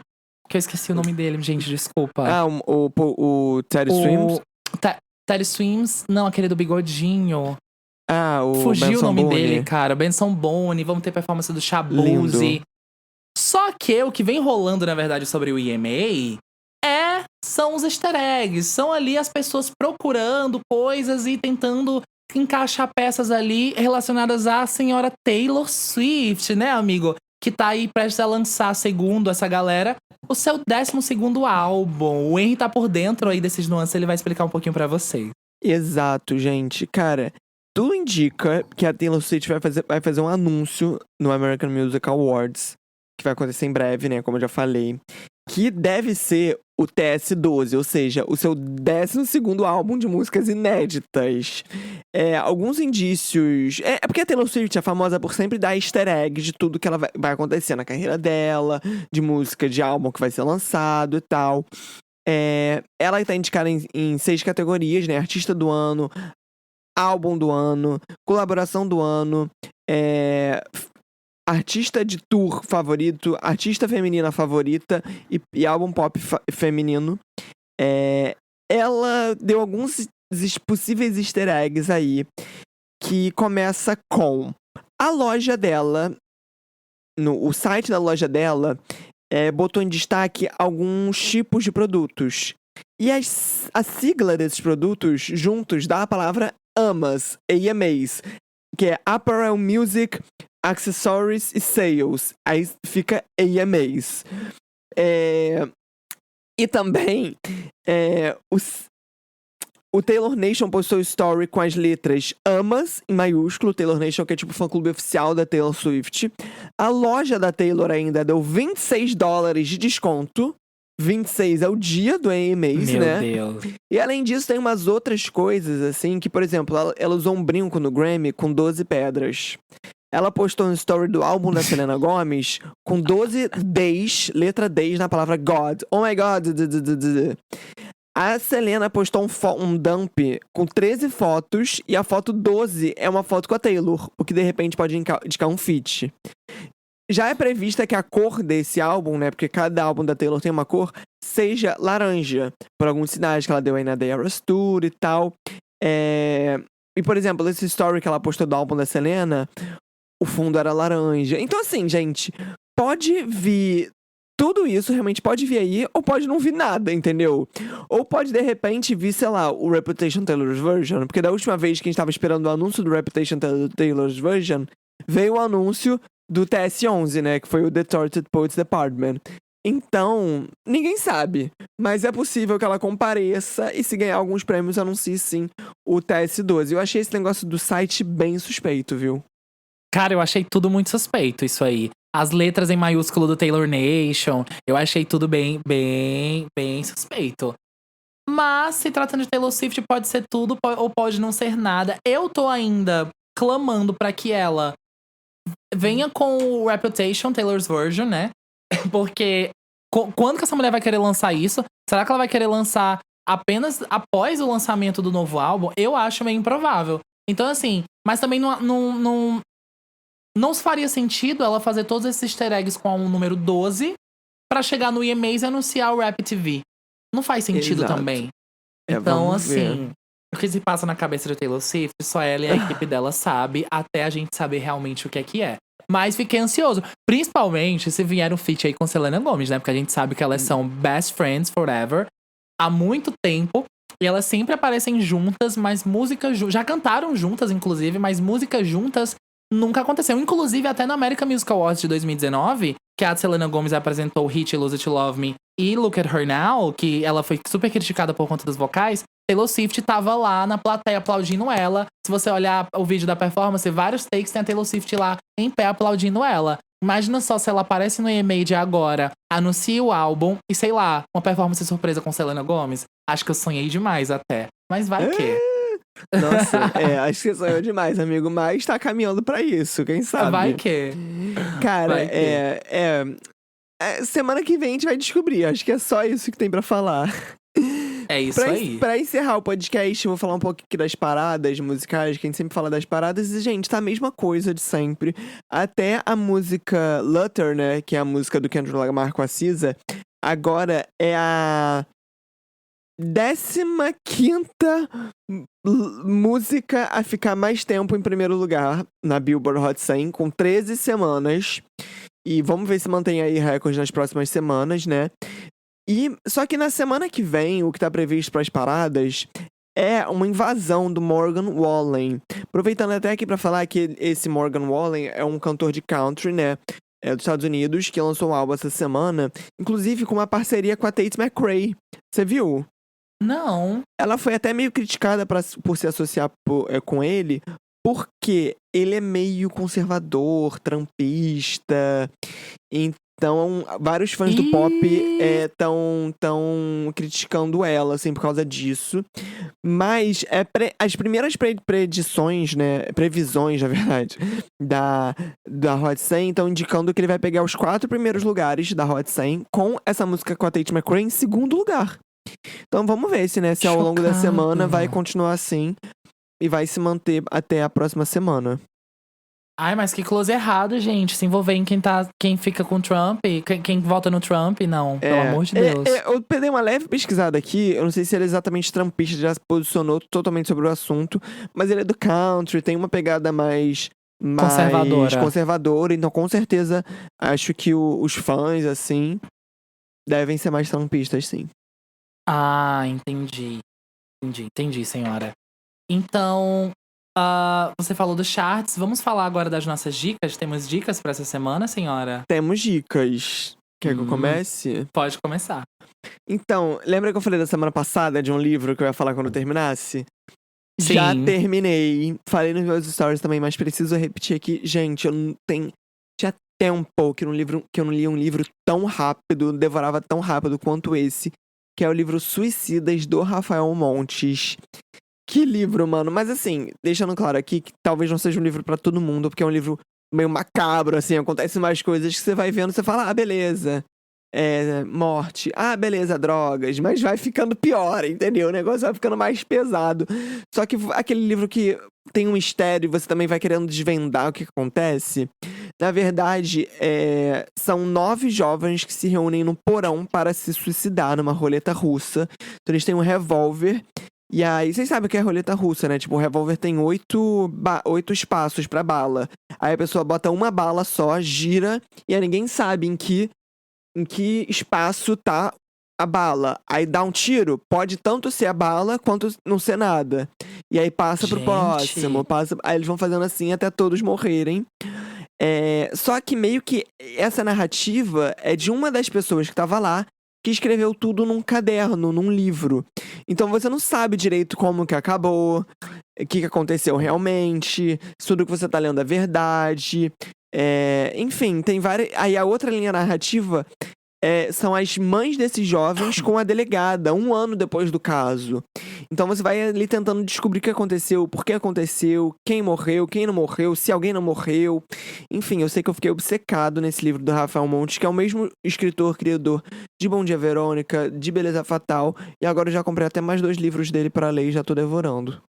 Que eu esqueci o nome dele, gente, desculpa. O Teddy Swims? Teddy Swims, não, aquele do bigodinho. O Fugiu Benson o nome Boone. dele, cara. Benson Boone, vamos ter performance do Shabuzi. Só que o que vem rolando, na verdade, sobre o EMA são os easter eggs. São ali as pessoas procurando coisas e tentando encaixar peças ali relacionadas à senhora Taylor Swift, né, amigo? Que tá aí prestes a lançar, segundo essa galera, o seu 12º álbum. O Henry tá por dentro aí desses nuances, ele vai explicar um pouquinho pra vocês. Exato, gente. Cara, tudo indica que a Taylor Swift vai fazer um anúncio no American Music Awards, que vai acontecer em breve, né, como eu já falei, que deve ser o TS12, ou seja, o seu 12º álbum de músicas inéditas. Alguns indícios... É porque a Taylor Swift é famosa por sempre dar easter eggs de tudo que ela vai acontecer na carreira dela, de música, de álbum que vai ser lançado e tal. Ela está indicada em 6 categorias, né? Artista do ano, álbum do ano, colaboração do ano, artista de tour favorito, artista feminina favorita e álbum pop feminino. Ela deu alguns possíveis easter eggs aí, que começa com a loja dela, o site da loja dela botou em destaque alguns tipos de produtos. E a sigla desses produtos juntos dá a palavra AMAs, AMAs, que é Apparel Music Accessories e Sales. Aí fica AMAs. E também o Taylor Nation postou story com as letras AMAs, em maiúsculo. Taylor Nation, que é tipo o fã-clube oficial da Taylor Swift. A loja da Taylor ainda deu $26 de desconto. 26 é o dia do AMAs, né? Meu Deus. E além disso, tem umas outras coisas, assim, que, por exemplo, ela usou um brinco no Grammy com 12 pedras. Ela postou um story do álbum da Selena Gomez com 12 Ds, letra Ds na palavra God. Oh my God. A Selena postou um dump com 13 fotos e a foto 12 é uma foto com a Taylor, o que de repente pode indicar um feat. Já é prevista que a cor desse álbum, né, porque cada álbum da Taylor tem uma cor, seja laranja, por alguns sinais que ela deu aí na The Eras Tour e tal. E, por exemplo, esse story que ela postou do álbum da Selena, o fundo era laranja. Então, assim, gente, pode vir... Tudo isso realmente pode vir aí, ou pode não vir nada, entendeu? Ou pode, de repente, vir, sei lá, o Reputation Taylor's Version, porque da última vez que a gente tava esperando o anúncio do Reputation Taylor's Version, veio o anúncio do TS11, né, que foi o Distorted Poets Department. Então, ninguém sabe, mas é possível que ela compareça e, se ganhar alguns prêmios, anuncie sim o TS12. Eu achei esse negócio do site bem suspeito, viu? Cara, eu achei tudo muito suspeito, isso aí. As letras em maiúsculo do Taylor Nation, eu achei tudo bem suspeito. Mas, se tratando de Taylor Swift, pode ser tudo ou pode não ser nada. Eu tô ainda clamando pra que ela venha com o Reputation, Taylor's Version, né? Porque quando que essa mulher vai querer lançar isso? Será que ela vai querer lançar apenas após o lançamento do novo álbum? Eu acho meio improvável. Então, assim, mas também não faria sentido ela fazer todos esses easter eggs com o número 12 pra chegar no EMAs e anunciar o Rap TV. Não faz sentido também. Então, assim, o que se passa na cabeça de Taylor Swift, só ela e a equipe dela sabe, até a gente saber realmente o que é. Mas fiquei ansioso. Principalmente se vier um feat aí com Selena Gomez, né? Porque a gente sabe que elas são best friends forever há muito tempo. E elas sempre aparecem juntas, mas músicas... Já cantaram juntas, inclusive, mas músicas juntas nunca aconteceu. Inclusive, até no American Music Awards de 2019, que a Selena Gomez apresentou o hit Lose It to Love Me e Look at Her Now, que ela foi super criticada por conta dos vocais, Taylor Swift tava lá na plateia aplaudindo ela. Se você olhar o vídeo da performance, vários takes tem a Taylor Swift lá em pé aplaudindo ela. Imagina só se ela aparece no EMA de agora, anuncia o álbum e, sei lá, uma performance surpresa com Selena Gomez. Acho que eu sonhei demais até. Mas vai que. Nossa, acho que você sonhou demais, amigo. Mas tá caminhando pra isso, quem sabe? Vai que. Cara, Vai que. semana que vem a gente vai descobrir. Acho que é só isso que tem pra falar. É isso aí. Pra encerrar o podcast, eu vou falar um pouco aqui das paradas musicais, que a gente sempre fala das paradas. E, gente, tá a mesma coisa de sempre. Até a música Luther, né, que é a música do Kendrick Lamar com a SZA, agora é a 15ª música a ficar mais tempo em primeiro lugar na Billboard Hot 100, com 13 semanas. E vamos ver se mantém aí recorde nas próximas semanas, né? E só que na semana que vem, o que tá previsto para as paradas é uma invasão do Morgan Wallen. Aproveitando até aqui pra falar que esse Morgan Wallen é um cantor de country, né? Dos Estados Unidos, que lançou um álbum essa semana, inclusive com uma parceria com a Tate McRae. Você viu? Não. Ela foi até meio criticada por se associar com ele, porque ele é meio conservador, trampista. Então, vários fãs do pop tão criticando ela, assim, por causa disso. Mas as primeiras predições, né? Previsões, na verdade, da Hot 100 estão indicando que ele vai pegar os 4 primeiros lugares da Hot 100 com essa música com a Tate McRae em segundo lugar. Então vamos ver se ao longo da semana vai continuar assim e vai se manter até a próxima semana. Ai, mas que close errado, gente. Se envolver em quem fica com o Trump, quem vota no Trump, não. Pelo amor de Deus. Eu dei uma leve pesquisada aqui. Eu não sei se ele é exatamente trumpista, já se posicionou totalmente sobre o assunto. Mas ele é do country, tem uma pegada mais conservadora. Então, com certeza, acho que os fãs, assim, devem ser mais trumpistas, sim. Ah, entendi, senhora. Então, você falou dos charts. Vamos falar agora das nossas dicas? Temos dicas pra essa semana, senhora? Temos dicas. Quer que eu comece? Pode começar. Então, lembra que eu falei da semana passada de um livro que eu ia falar quando eu terminasse? Sim. Já terminei. Falei nos meus stories também, mas preciso repetir aqui. Gente, tinha tempo que eu não li um livro tão rápido, devorava tão rápido quanto esse, que é o livro Suicidas, do Rafael Montes. Que livro, mano. Mas assim, deixando claro aqui que talvez não seja um livro pra todo mundo, porque é um livro meio macabro, assim. Acontecem mais coisas que você vai vendo, você fala, beleza. Morte. Beleza, drogas. Mas vai ficando pior, entendeu? O negócio vai ficando mais pesado. Só que aquele livro que tem um mistério e você também vai querendo desvendar o que acontece. Na verdade, são 9 jovens que se reúnem no porão para se suicidar numa roleta russa. Então eles têm um revólver. E aí, vocês sabem o que é roleta russa, né? Tipo, o revólver tem 8 espaços pra bala. Aí a pessoa bota uma bala só, gira, e aí ninguém sabe em que espaço tá a bala. Aí dá um tiro, pode tanto ser a bala quanto não ser nada. E aí passa pro próximo, aí eles vão fazendo assim até todos morrerem. Só que meio que essa narrativa é de uma das pessoas que tava lá, que escreveu tudo num caderno, num livro. Então você não sabe direito como que acabou, o que aconteceu realmente, se tudo que você tá lendo é verdade. Enfim, tem várias. Aí a outra linha narrativa são as mães desses jovens com a delegada, 1 ano depois do caso. Então você vai ali tentando descobrir o que aconteceu, por que aconteceu, quem morreu, quem não morreu, se alguém não morreu. Enfim, eu sei que eu fiquei obcecado nesse livro do Rafael Montes, que é o mesmo escritor, criador de Bom Dia Verônica, de Beleza Fatal. E agora eu já comprei até mais 2 livros dele pra ler e já tô devorando.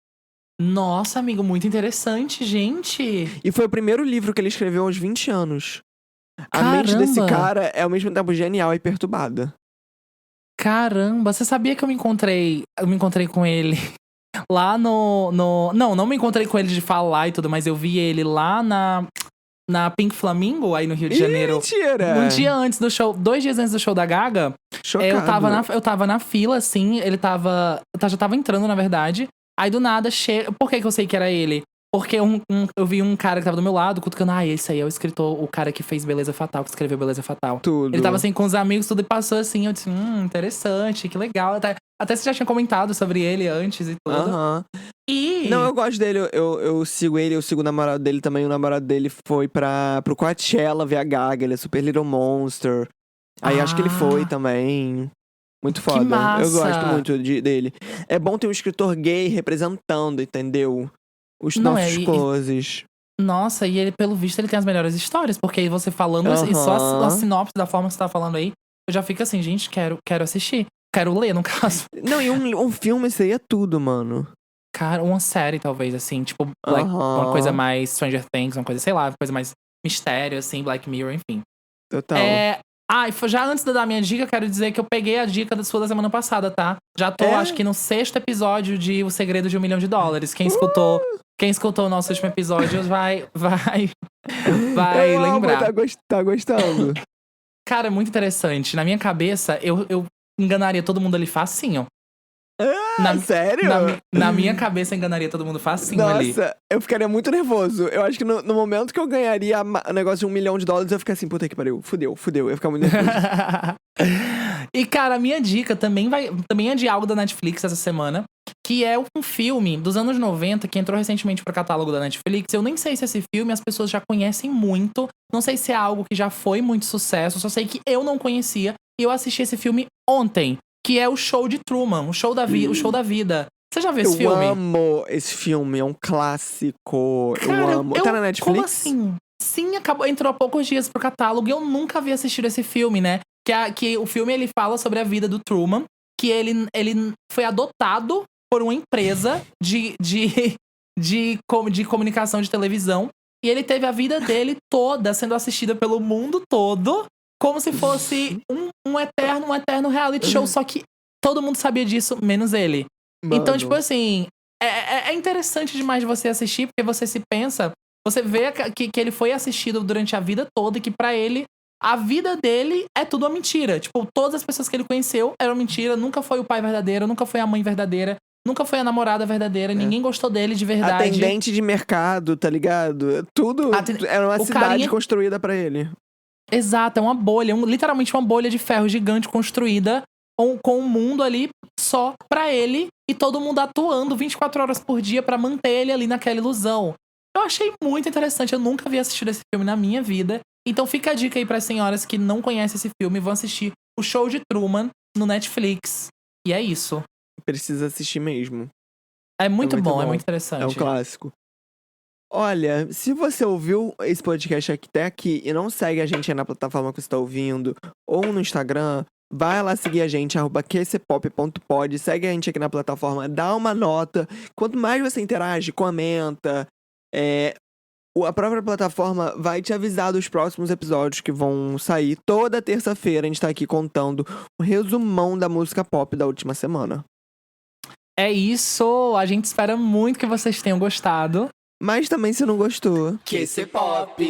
Nossa, amigo, muito interessante, gente. E foi o primeiro livro que ele escreveu aos 20 anos. A Caramba. mente desse cara é ao mesmo tempo genial e perturbada. Caramba, você sabia que eu me encontrei com ele lá no... Não me encontrei com ele de falar e tudo, mas eu vi ele lá na Pink Flamingo, aí no Rio de Janeiro. Mentira! Um dia antes do show, 2 dias antes do show da Gaga. Chocado. Eu tava na fila, assim, já tava entrando, na verdade. Aí do nada, por que eu sei que era ele? Porque eu vi um cara que tava do meu lado, cutucando, esse aí é o escritor, o cara que fez Beleza Fatal, que escreveu Beleza Fatal. Tudo. Ele tava assim com os amigos, tudo, e passou assim, eu disse, interessante, que legal. Até você já tinha comentado sobre ele antes e tudo. Aham. E… Não, eu gosto dele, eu sigo ele, eu sigo o namorado dele também. O namorado dele foi pro Coachella ver a Gaga, ele é Super Little Monster. Aí acho que ele foi também. Muito foda. massa! Eu gosto muito dele. É bom ter um escritor gay representando, entendeu? Os nossos closes. Nossa, e ele, pelo visto, ele tem as melhores histórias. Porque aí você falando, e só a sinopse da forma que você tá falando aí, eu já fico assim, gente, quero assistir. Quero ler, no caso. Não, e um filme seria tudo, mano. Cara, uma série, talvez, assim, tipo, uma coisa mais Stranger Things, uma coisa, sei lá, uma coisa mais mistério, assim, Black Mirror, enfim. Total. E já antes de dar minha dica, quero dizer que eu peguei a dica da sua da semana passada, tá? Já tô, acho que no 6º episódio de O Segredo de $1 Milhão. Quem escutou o nosso último episódio vai lembrar. Tá gostando. Cara, é muito interessante. Na minha cabeça, eu enganaria todo mundo ali facinho. Sério? Na minha cabeça, enganaria todo mundo facinho ali. Nossa, eu ficaria muito nervoso. Eu acho que no momento que eu ganharia o negócio de $1 milhão, eu ia ficar assim, puta que pariu, fudeu. Eu ia ficar muito nervoso. E, cara, a minha dica também é de algo da Netflix essa semana, que é um filme dos anos 90 que entrou recentemente pro catálogo da Netflix. Eu nem sei se esse filme as pessoas já conhecem muito. Não sei se é algo que já foi muito sucesso. Só sei que eu não conhecia. E eu assisti esse filme ontem, que é o Show de Truman, o show da vida. Você já viu esse filme? Eu amo esse filme, é um clássico. Cara, eu amo. Tá na Netflix? Como assim? Sim, entrou há poucos dias pro catálogo e eu nunca havia assistido esse filme, né? Que o filme, ele fala sobre a vida do Truman, que ele foi adotado por uma empresa de comunicação de televisão, e ele teve a vida dele toda sendo assistida pelo mundo todo, como se fosse um eterno reality show, só que todo mundo sabia disso, menos ele. Mano. Então, tipo assim, é interessante demais de você assistir, porque você se pensa, você vê que ele foi assistido durante a vida toda e que pra ele, a vida dele é tudo uma mentira. Tipo, todas as pessoas que ele conheceu eram mentira, nunca foi o pai verdadeiro, nunca foi a mãe verdadeira, nunca foi a namorada verdadeira, ninguém gostou dele de verdade. Atendente de mercado, tá ligado? Tudo era uma cidade construída pra ele. Exato, é uma bolha, literalmente uma bolha de ferro gigante construída com um mundo ali só pra ele e todo mundo atuando 24 horas por dia pra manter ele ali naquela ilusão. Eu achei muito interessante, eu nunca havia assistido esse filme na minha vida. Então fica a dica aí pras senhoras que não conhecem esse filme, vão assistir o Show de Truman no Netflix. E é isso. Precisa assistir mesmo. É muito bom, é muito interessante. É um clássico. Olha, se você ouviu esse podcast até aqui e não segue a gente aí na plataforma que você tá ouvindo, ou no Instagram, vai lá seguir a gente, @qcpop.pod, segue a gente aqui na plataforma, dá uma nota. Quanto mais você interage, comenta, a própria plataforma vai te avisar dos próximos episódios que vão sair. Toda terça-feira a gente tá aqui contando um resumão da música pop da última semana. É isso, a gente espera muito que vocês tenham gostado. Mas também se não gostou, QC Pop.